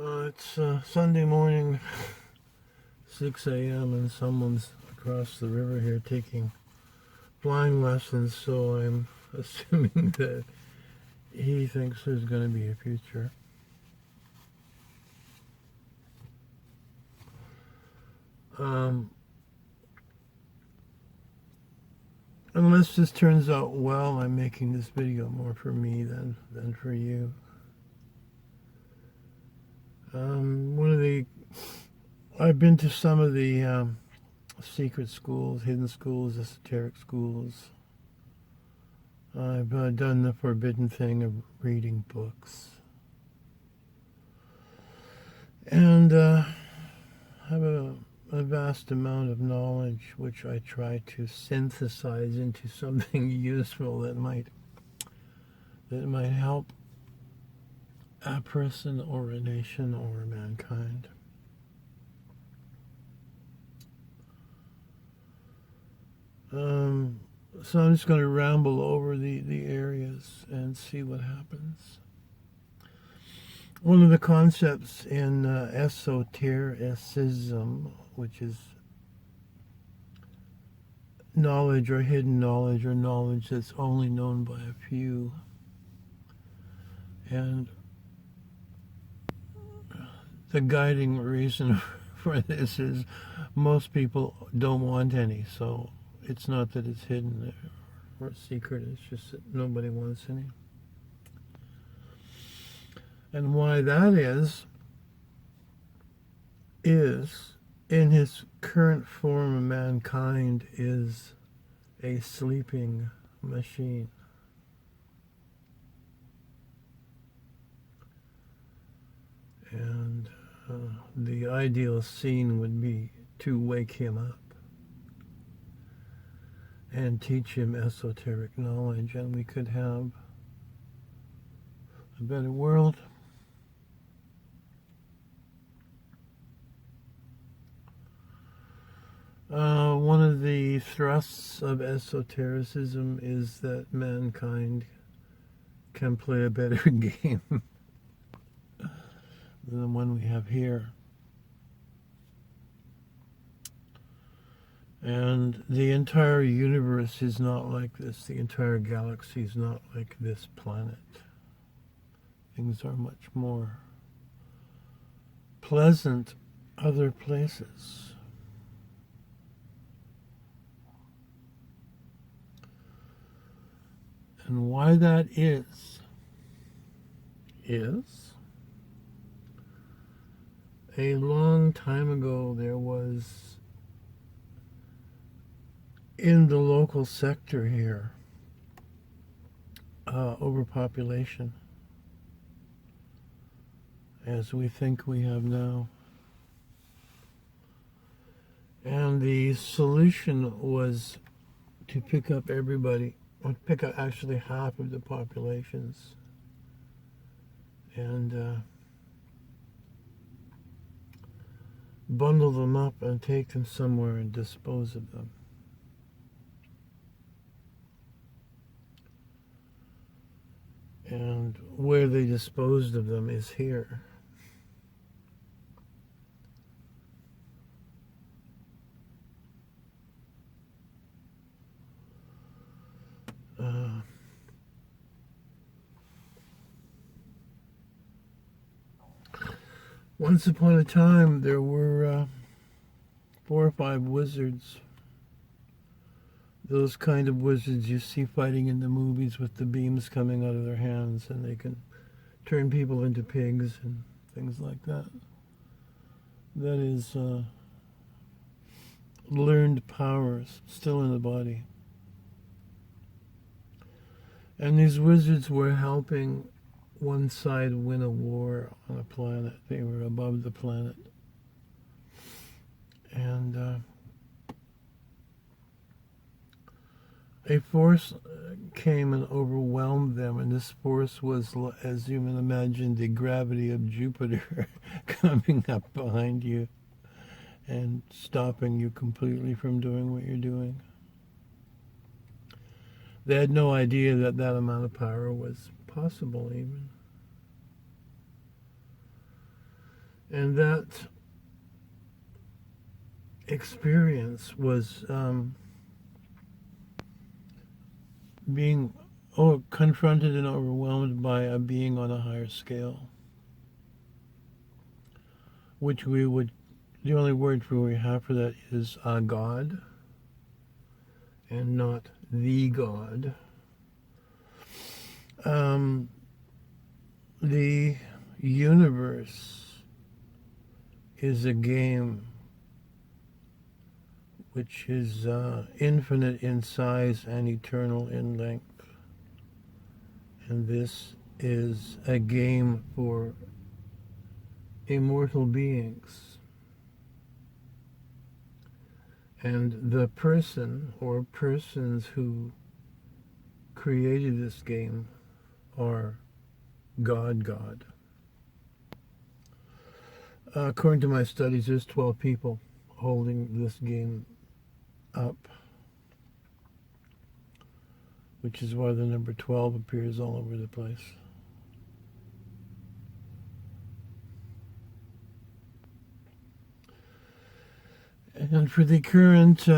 It's Sunday morning, 6 a.m., and someone's across the river here taking flying lessons, so I'm assuming that he thinks there's going to be a future. Unless this turns out well, I'm making this video more for me than for you. I've been to some of the secret schools, hidden schools, esoteric schools. I've done the forbidden thing of reading books. And have a vast amount of knowledge which I try to synthesize into something useful that might help a person or a nation or mankind. So I'm just going to ramble over the areas and see what happens. One of the concepts in esotericism, which is knowledge or hidden knowledge or knowledge that's only known by a few, and the guiding reason for this is most people don't want any, so it's not that it's hidden or secret, it's just that nobody wants any. And why that is in his current form, mankind is a sleeping machine. And the ideal scene would be to wake him up and teach him esoteric knowledge, and we could have a better world. One of the thrusts of esotericism is that mankind can play a better game than the one we have here. And the entire universe is not like this. The entire galaxy is not like this planet. Things are much more pleasant other places. And why that is a long time ago there was, in the local sector here, overpopulation, as we think we have now. And the solution was to pick up everybody, or pick up actually half of the populations, and bundle them up and take them somewhere and dispose of them. And where they disposed of them is here. Once upon a time, there were 4 or 5 wizards. Those kind of wizards you see fighting in the movies with the beams coming out of their hands, and they can turn people into pigs and things like that. That is learned powers still in the body. And these wizards were helping one side win a war on a planet. They were above the planet. And a force came and overwhelmed them, and this force was, as you can imagine, the gravity of Jupiter coming up behind you and stopping you completely from doing what you're doing. They had no idea that that amount of power was possible even. And that experience was being confronted and overwhelmed by a being on a higher scale, which the only word we have for that is God, and not the God. The universe is a game which is infinite in size and eternal in length. And this is a game for immortal beings. And the person or persons who created this game are God. According to my studies, there's 12 people holding this game up, which is why the number 12 appears all over the place. And for the current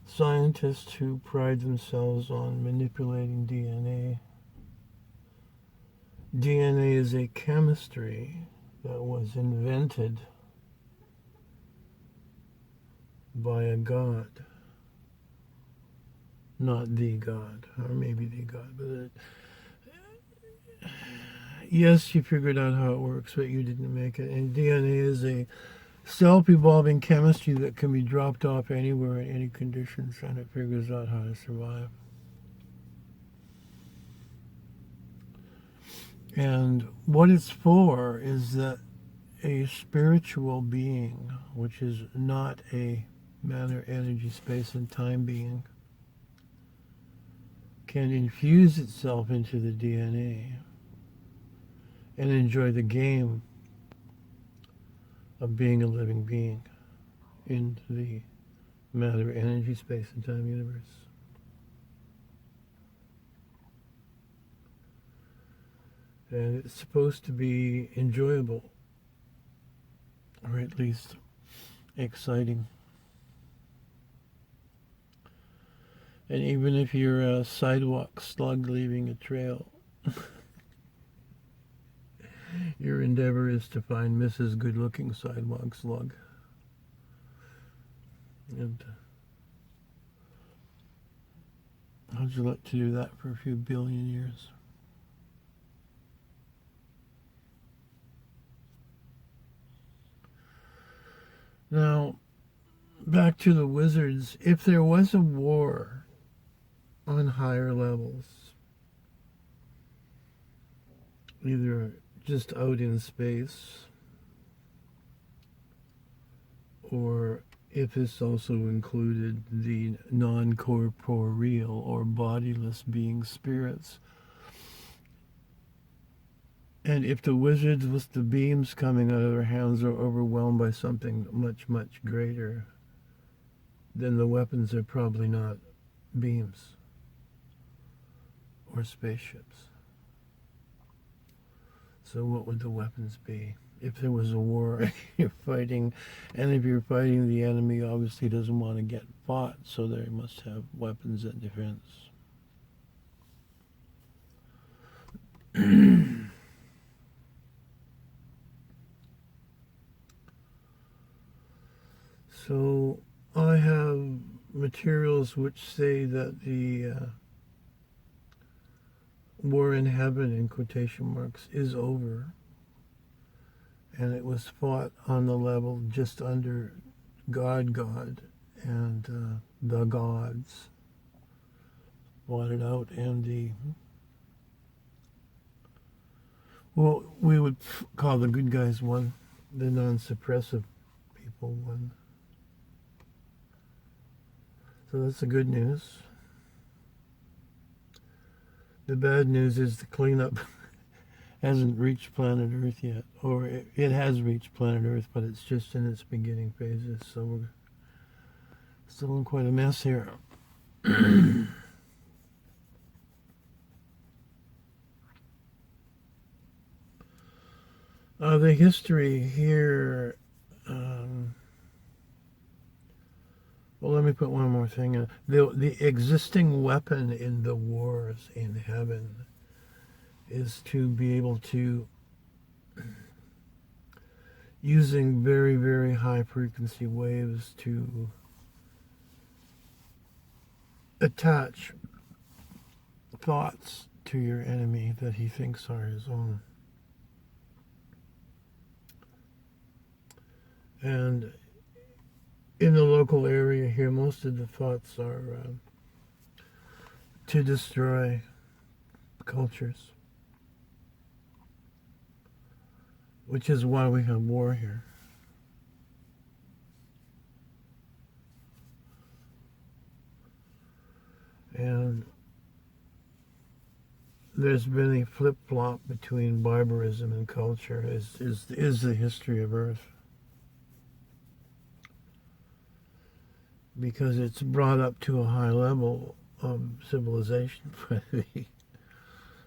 scientists who pride themselves on manipulating DNA, DNA is a chemistry that was invented by a God, not the God, or maybe the God, but yes, you figured out how it works, but you didn't make it. And DNA is a self-evolving chemistry that can be dropped off anywhere in any conditions, and it figures out how to survive. And what it's for is that a spiritual being, which is not a matter, energy, space, and time being, can infuse itself into the DNA and enjoy the game of being a living being in the matter, energy, space, and time universe. And it's supposed to be enjoyable, or at least exciting. And even if you're a sidewalk slug leaving a trail, your endeavor is to find Mrs. Good-Looking Sidewalk Slug. And how'd you like to do that for a few billion years? Now, back to the wizards. If there was a war on higher levels, either just out in space, or if this also included the non-corporeal or bodiless being spirits, and if the wizards with the beams coming out of their hands are overwhelmed by something much, much greater, then the weapons are probably not beams or spaceships. So what would the weapons be? If there was a war you're fighting, and if you're fighting, the enemy obviously doesn't want to get fought, so they must have weapons and defense. So I have materials which say that the war in heaven, in quotation marks, is over. And it was fought on the level just under God, and the gods fought it out, and we would call the good guys won, the non-suppressive people won. So that's the good news. The bad news is the cleanup hasn't reached planet Earth yet, or it has reached planet Earth, but it's just in its beginning phases, so we're still in quite a mess here. The history here, well, let me put one more thing in. The existing weapon in the wars in heaven is to be able to, using very, very high frequency waves, to attach thoughts to your enemy that he thinks are his own. And in the local area here, most of the thoughts are to destroy cultures, which is why we have war here. And there's been a flip-flop between barbarism and culture, is the history of Earth. Because it's brought up to a high level of civilization by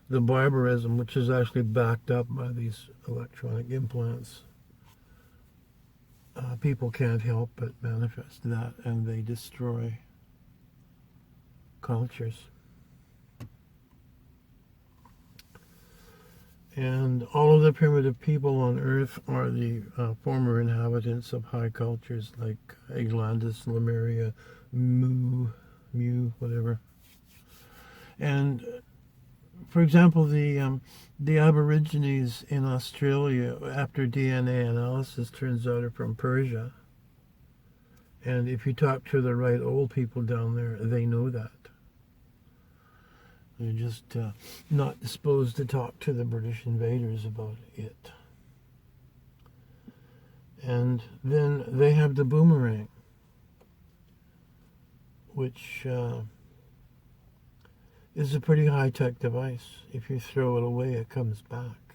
the barbarism, which is actually backed up by these electronic implants. People can't help but manifest that, and they destroy cultures. And all of the primitive people on Earth are the former inhabitants of high cultures like Atlantis, Lemuria, Mu, whatever. And for example, the Aborigines in Australia, after DNA analysis, turns out are from Persia. And if you talk to the right old people down there, they know that. They're just not disposed to talk to the British invaders about it. And then they have the boomerang, which is a pretty high-tech device. If you throw it away, it comes back.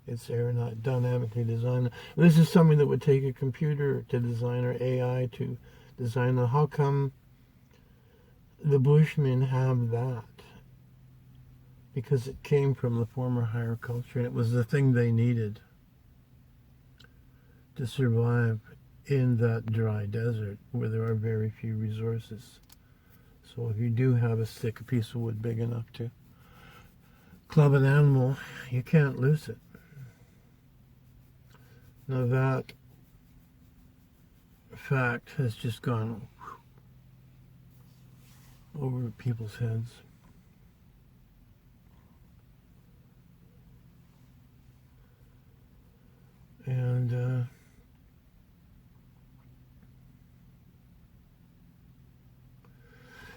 It's aerodynamically designed. This is something that would take a computer to design, or AI to design. Now, how come the Bushmen have that? Because it came from the former higher culture, and it was the thing they needed to survive in that dry desert where there are very few resources. So if you do have a stick, a piece of wood big enough to club an animal, you can't lose it. Now that fact has just gone over people's heads. And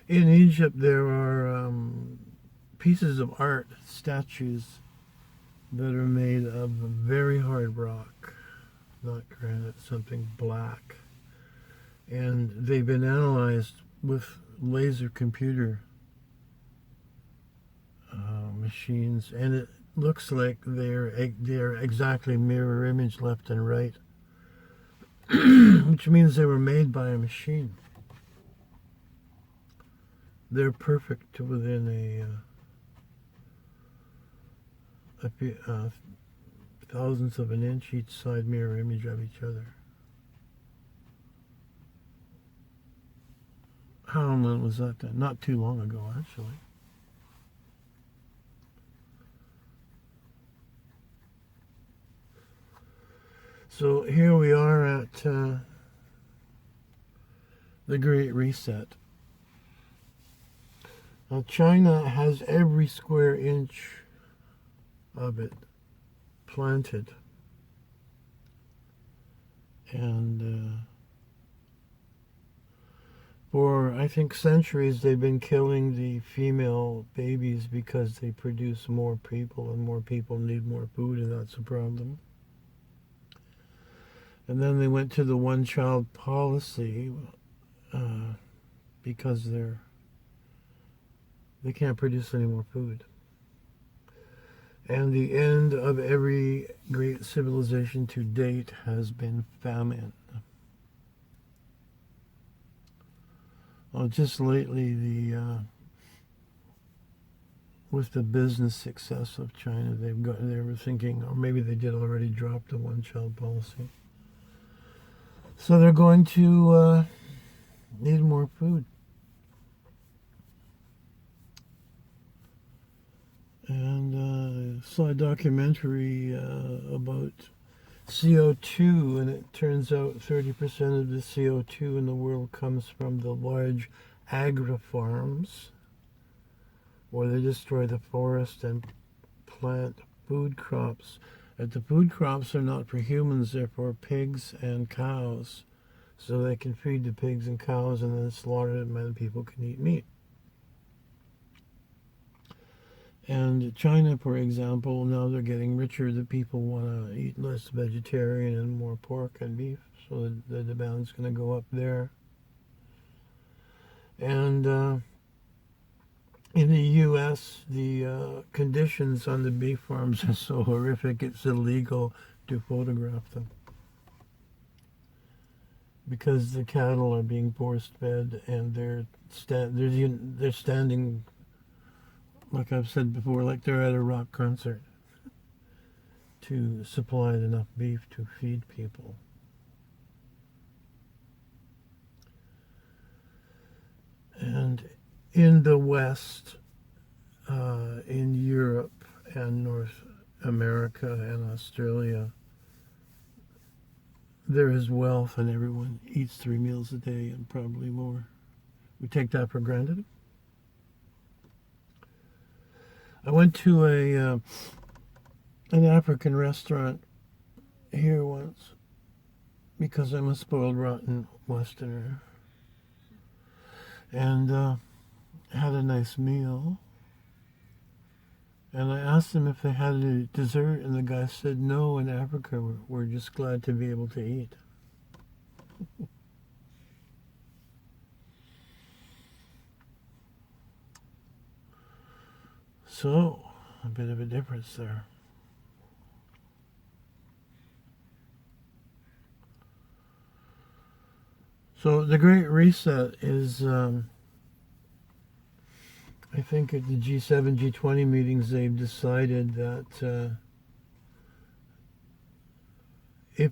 in Egypt there are pieces of art, statues, that are made of very hard rock, not granite, something black. And they've been analyzed with laser computer machines, and it looks like they're exactly mirror image left and right, which means they were made by a machine. They're perfect to within a thousandth of an inch each side mirror image of each other. How long was that then? Not too long ago, actually. So here we are at the Great Reset. Now China has every square inch of it planted. And for, I think, centuries they've been killing the female babies because they produce more people, and more people need more food, and that's a problem. And then they went to the one-child policy because they can't produce any more food. And the end of every great civilization to date has been famine. Well, just lately, the with the business success of China, they were thinking, or maybe they did already drop the one-child policy. So they're going to need more food. And saw a documentary about CO2, and it turns out 30% of the CO2 in the world comes from the large agri-farms, where they destroy the forest and plant food crops. And the food crops are not for humans, they're for pigs and cows, so they can feed the pigs and cows and then slaughter them and people can eat meat. And China, for example, now they're getting richer. The people want to eat less vegetarian and more pork and beef, so the demand's going to go up there. And in the U.S., the conditions on the beef farms are so horrific, it's illegal to photograph them, because the cattle are being force-fed and they're standing, like I've said before, like they're at a rock concert to supply enough beef to feed people. And in the West, in Europe and North America and Australia, there is wealth and everyone eats 3 meals a day and probably more. We take that for granted. I went to an African restaurant here once because I'm a spoiled, rotten Westerner, and had a nice meal. And I asked them if they had a dessert, and the guy said, no, in Africa we're just glad to be able to eat. So, a bit of a difference there. So the Great Reset is, I think at the G7, G20 meetings, they've decided that if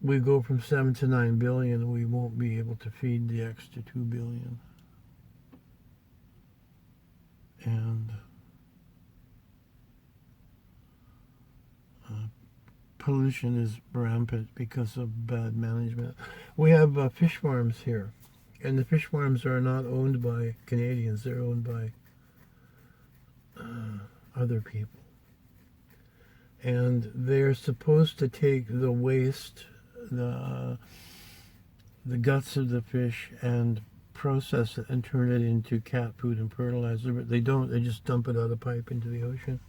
we go from 7 to 9 billion, we won't be able to feed the extra 2 billion. And pollution is rampant because of bad management. We have fish farms here, and the fish farms are not owned by Canadians, they're owned by other people. And they're supposed to take the waste, the guts of the fish, and process it and turn it into cat food and fertilizer, but they don't, they just dump it out of pipe into the ocean.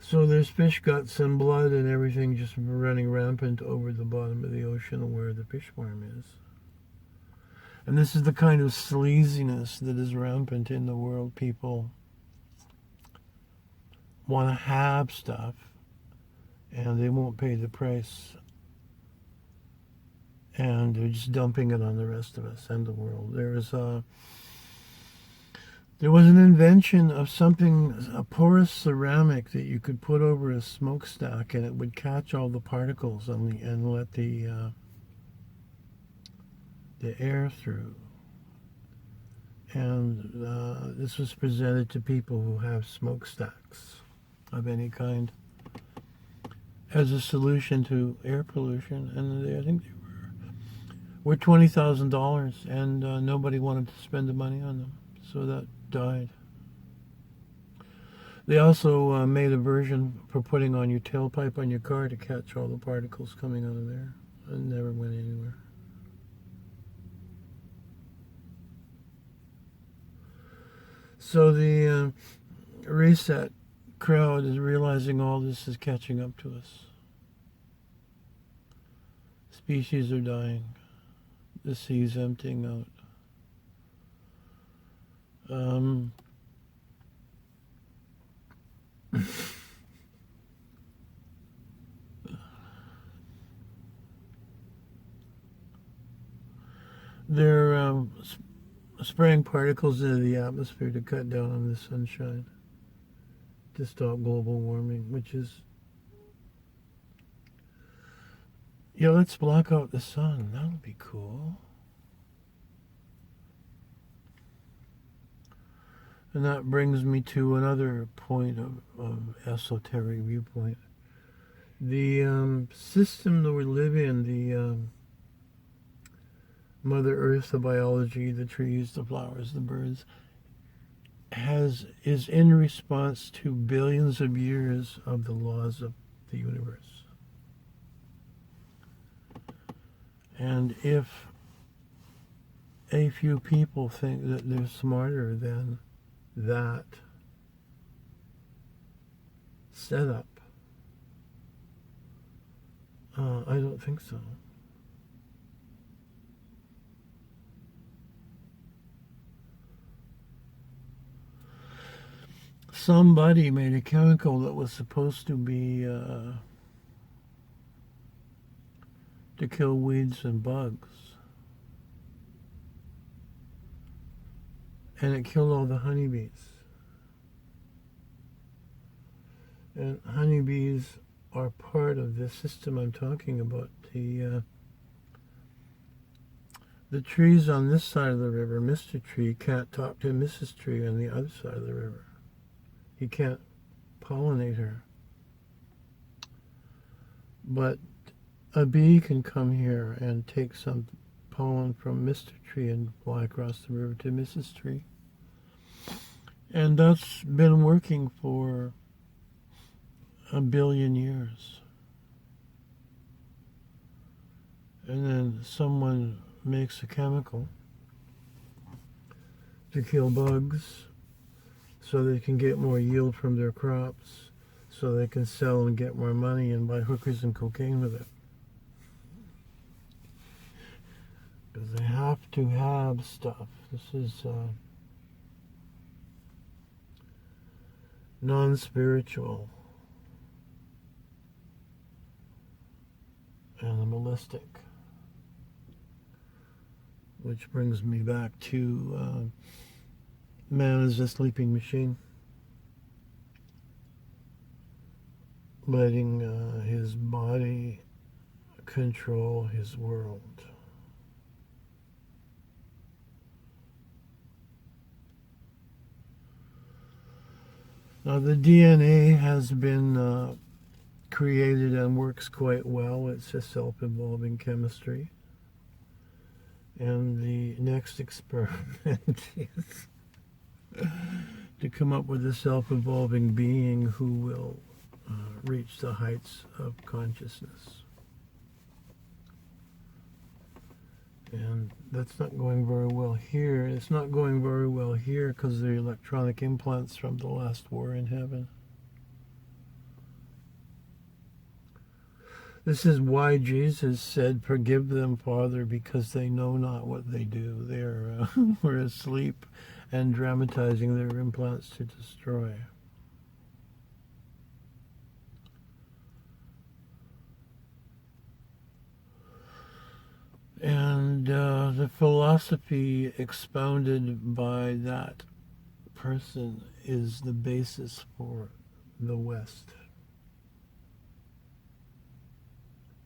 So there's fish guts and blood and everything just running rampant over the bottom of the ocean where the fish farm is. And this is the kind of sleaziness that is rampant in the world. People want to have stuff and they won't pay the price. And they're just dumping it on the rest of us and the world. There was an invention of something, a porous ceramic that you could put over a smokestack, and it would catch all the particles and let the air through. And this was presented to people who have smokestacks of any kind as a solution to air pollution, and I think they were $20,000, and nobody wanted to spend the money on them, so that died. They also made a version for putting on your tailpipe on your car to catch all the particles coming out of there. It never went anywhere. So the reset crowd is realizing all this is catching up to us. Species are dying. The sea's emptying out. They're spraying particles into the atmosphere to cut down on the sunshine. to stop global warming, which is, yeah, let's block out the sun. That would be cool. And that brings me to another point of esoteric viewpoint. The system that we live in, the Mother Earth, the biology, the trees, the flowers, the birds, is in response to billions of years of the laws of the universe. And if a few people think that they're smarter than that setup, I don't think so. Somebody made a chemical that was supposed to be to kill weeds and bugs, and it killed all the honeybees. And honeybees are part of this system I'm talking about. The trees on this side of the river, Mr. Tree can't talk to Mrs. Tree on the other side of the river. He can't pollinate her. But a bee can come here and take some pollen from Mr. Tree and fly across the river to Mrs. Tree. And that's been working for 1 billion years. And then someone makes a chemical to kill bugs so they can get more yield from their crops, so they can sell and get more money and buy hookers and cocaine with it. Because they have to have stuff. This is non-spiritual, animalistic. Which brings me back to man is a sleeping machine, letting his body control his world. Now the DNA has been created and works quite well. It's a self-evolving chemistry. And the next experiment is to come up with a self-evolving being who will reach the heights of consciousness. And that's not going very well here. It's not going very well here because of the electronic implants from the last war in heaven. This is why Jesus said, "Forgive them, Father, because they know not what they do." They were asleep and dramatizing their implants to destroy. And the philosophy expounded by that person is the basis for the West,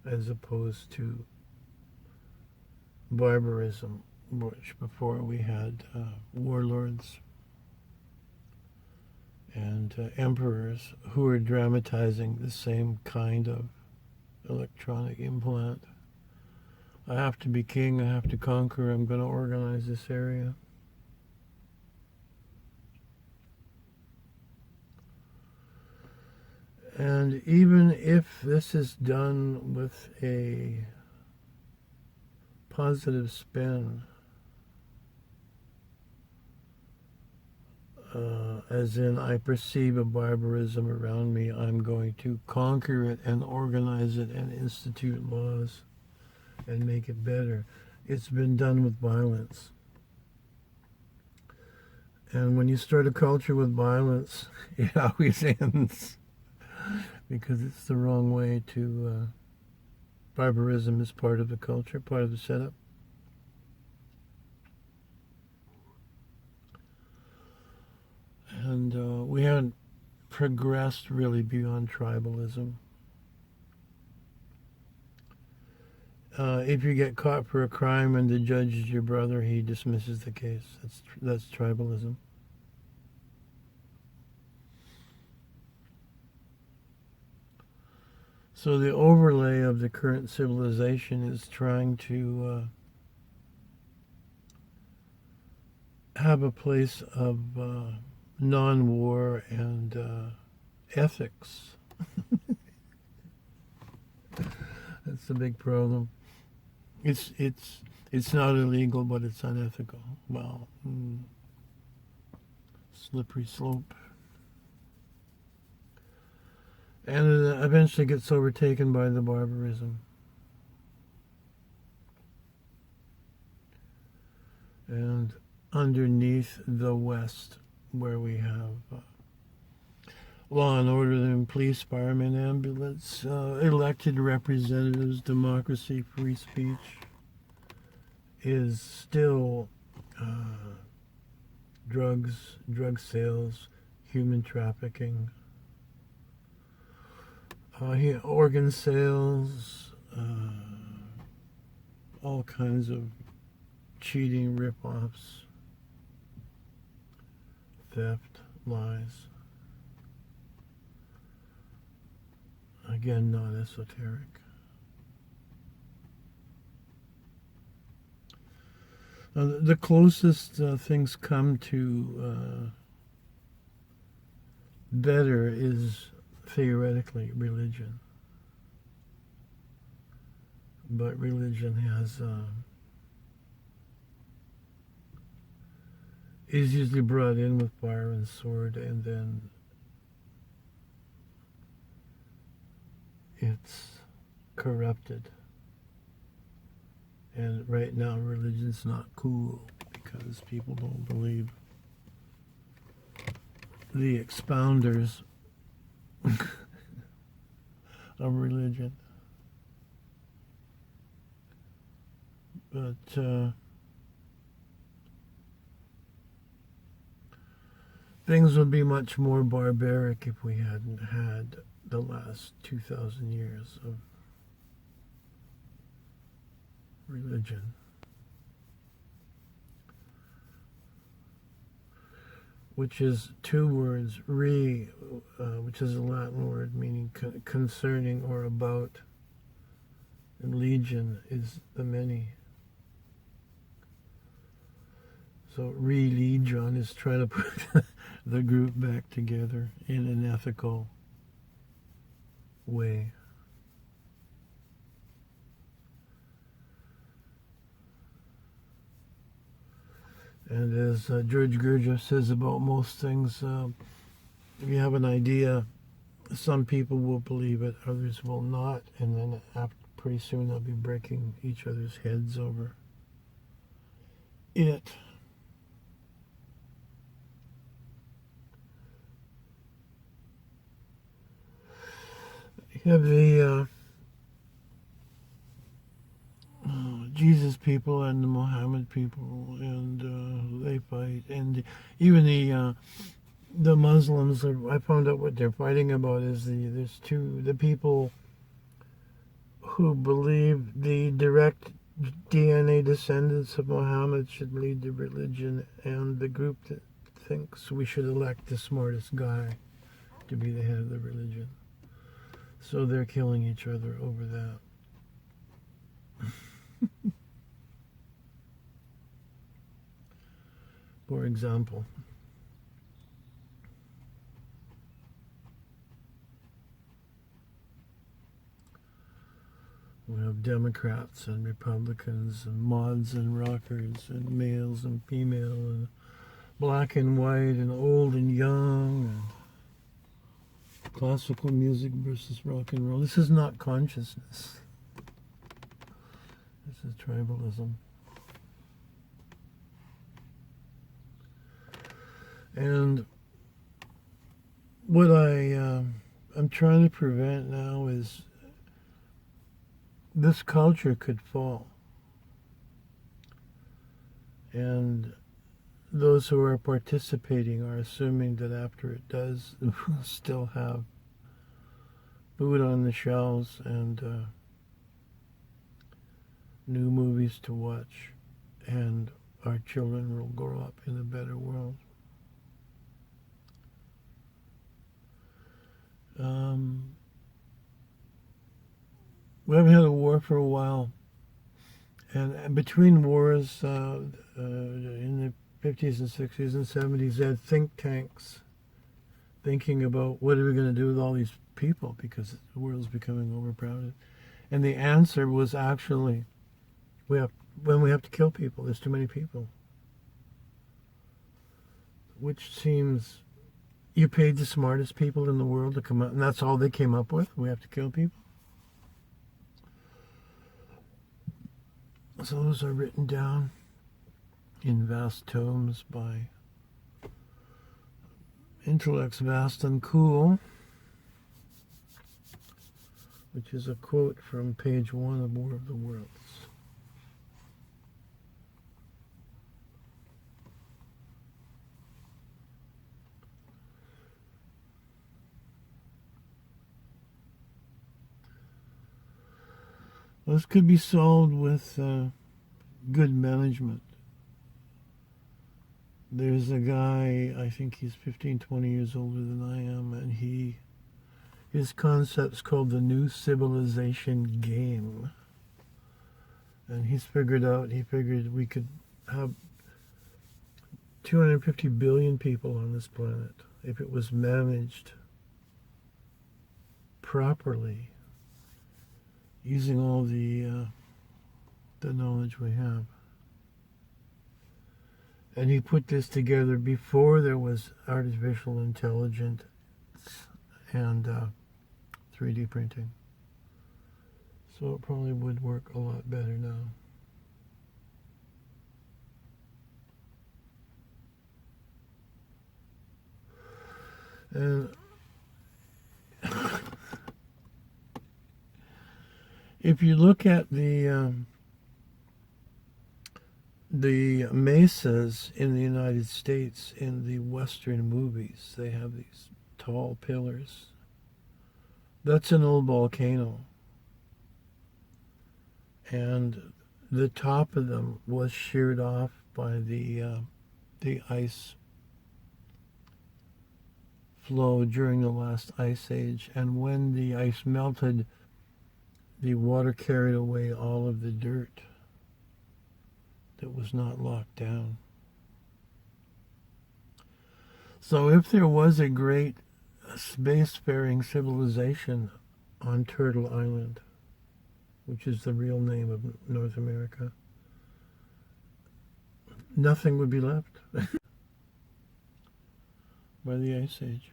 as opposed to barbarism, which before we had warlords and emperors who were dramatizing the same kind of electronic implant. I have to be king, I have to conquer, I'm going to organize this area. And even if this is done with a positive spin, as in I perceive a barbarism around me, I'm going to conquer it and organize it and institute laws and make it better. It's been done with violence. And when you start a culture with violence, it always ends. Because it's the wrong way to... barbarism is part of the culture, part of the setup. And we had progressed really beyond tribalism. If you get caught for a crime and the judge is your brother, he dismisses the case. That's tribalism. So the overlay of the current civilization is trying to have a place of non-war and ethics. That's the big problem. It's not illegal, but it's unethical. Well, slippery slope. And it eventually gets overtaken by the barbarism. And underneath the West, where we have law and order and police, firemen, ambulance, elected representatives, democracy, free speech, is still drugs, drug sales, human trafficking, organ sales, all kinds of cheating, rip-offs, theft, lies. Again, not esoteric. The closest things come to better is theoretically religion. But religion is usually brought in with fire and sword, and then it's corrupted. And right now religion's not cool because people don't believe the expounders of religion. But things would be much more barbaric if we hadn't had the last 2,000 years of religion. Which is two words, which is a Latin word meaning concerning or about, and legion is the many. So religion is trying to put the group back together in an ethical way. And as George Gurdjieff says about most things, if you have an idea, some people will believe it, others will not, and then pretty soon they'll be breaking each other's heads over it. You have the Jesus people and the Muhammad people, and they fight, and even the Muslims. I found out what they're fighting about is the people who believe the direct DNA descendants of Muhammad should lead the religion, and the group that thinks we should elect the smartest guy to be the head of the religion. So they're killing each other over that. For example, we have Democrats and Republicans and mods and rockers and males and female and black and white and old and young and classical music versus rock and roll. This is not consciousness. This is tribalism. And what I'm trying to prevent now is this culture could fall. And those who are participating are assuming that after it does, we'll still have food on the shelves and new movies to watch, and our children will grow up in a better world. We haven't had a war for a while, and between wars in the 50s and 60s and 70s, they had think tanks thinking about what are we going to do with all these people because the world's becoming overcrowded. And the answer was actually, we have to kill people. There's too many people. Which seems, you paid the smartest people in the world to come up, and that's all they came up with? We have to kill people? So those are written down in vast tomes by intellects vast and cool, which is a quote from page 1 of War of the Worlds. This could be solved with good management. There's a guy, I think he's 15, 20 years older than I am, and his concept's called the New Civilization Game. And he figured we could have 250 billion people on this planet if it was managed properly, using all the knowledge we have. And he put this together before there was artificial intelligence and 3D printing. So it probably would work a lot better now. And if you look at the mesas in the United States in the Western movies, they have these tall pillars. That's an old volcano. And the top of them was sheared off by the ice flow during the last ice age. And when the ice melted, the water carried away all of the dirt that was not locked down. So if there was a great spacefaring civilization on Turtle Island, which is the real name of North America, nothing would be left by the Ice Age.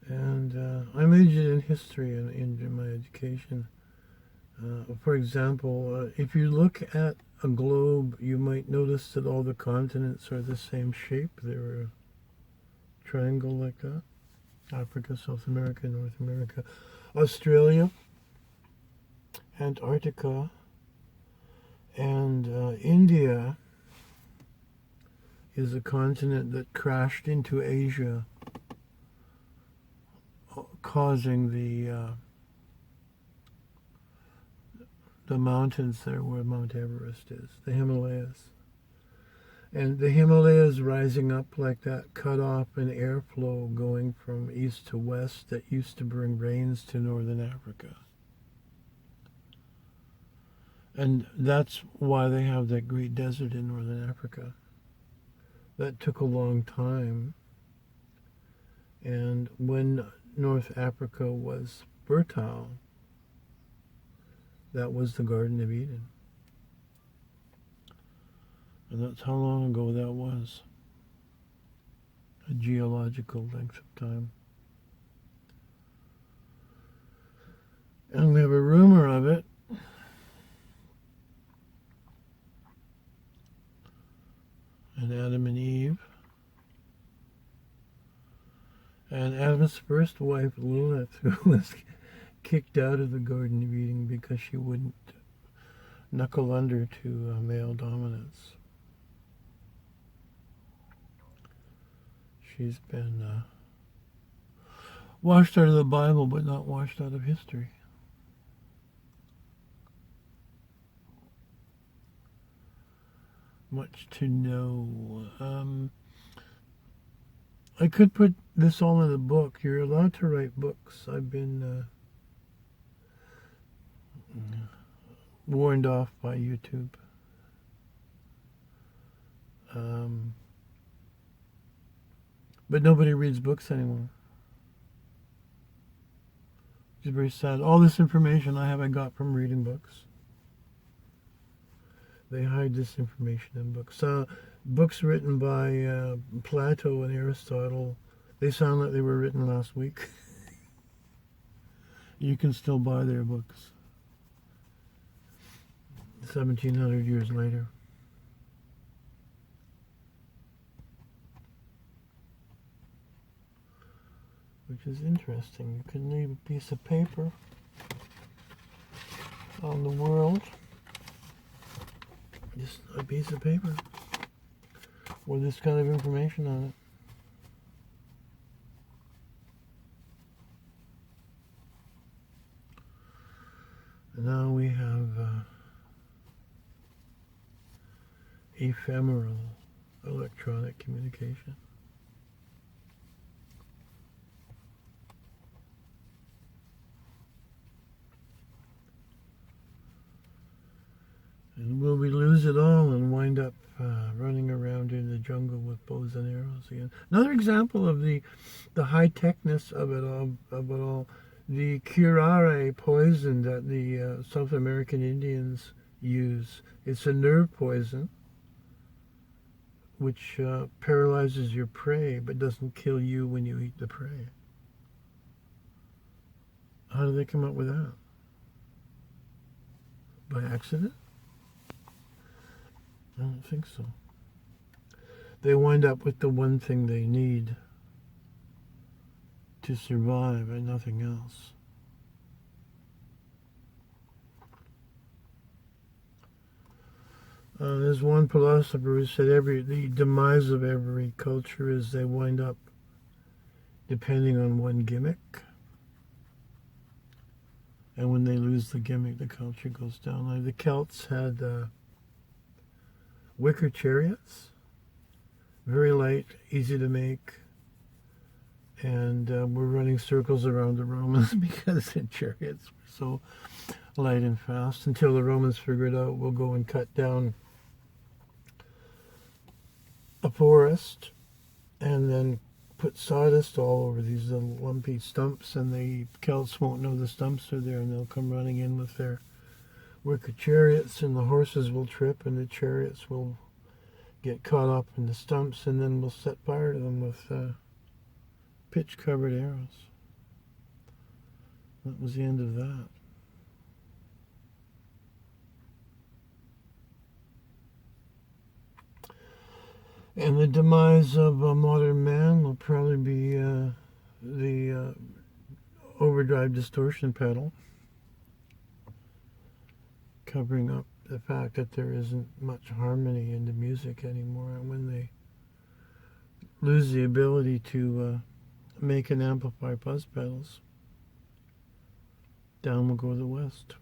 And I majored in history in my education. For example, if you look at a globe, you might notice that all the continents are the same shape. They're a triangle like that. Africa, South America, North America, Australia, Antarctica, and India is a continent that crashed into Asia, causing the mountains there where Mount Everest is, the Himalayas. And the Himalayas rising up like that cut off an airflow going from east to west that used to bring rains to northern Africa. And that's why they have that great desert in northern Africa. That took a long time. And when North Africa was fertile, that was the Garden of Eden. And that's how long ago that was. A geological length of time. And we have a rumor of it And Adam's first wife, Lilith, who was kicked out of the Garden of Eden because she wouldn't knuckle under to male dominance. She's been washed out of the Bible, but not washed out of history. Much to know. I could put this all in a book. You're allowed to write books. I've been warned off by YouTube. But nobody reads books anymore. It's very sad. All this information I got from reading books. They hide this information in books. Books written by Plato and Aristotle, they sound like they were written last week. You can still buy their books 1700 years later. Which is interesting. You can leave a piece of paper on the world. Just a piece of paper with this kind of information on it. And now we have ephemeral electronic communication. And will we lose it all and wind up running around in the jungle with bows and arrows again? Another example of the high-techness of it all. The curare poison that the South American Indians use. It's a nerve poison which paralyzes your prey but doesn't kill you when you eat the prey. How do they come up with that? By accident? I don't think so. They wind up with the one thing they need to survive and nothing else. There's one philosopher who said the demise of every culture is they wind up depending on one gimmick. And when they lose the gimmick, the culture goes down. Like the Celts had wicker chariots, very light, easy to make, and we're running circles around the Romans because the chariots were so light and fast, until the Romans figured out we'll go and cut down a forest and then put sawdust all over these little lumpy stumps, and the Celts won't know the stumps are there, and they'll come running in with their wicker chariots, and the horses will trip and the chariots will get caught up in the stumps, and then we'll set fire to them with pitch-covered arrows. That was the end of that. And the demise of modern man will probably be the overdrive distortion pedal, covering up the fact that there isn't much harmony in the music anymore. And when they lose the ability to make and amplify buzz pedals, down will go the West.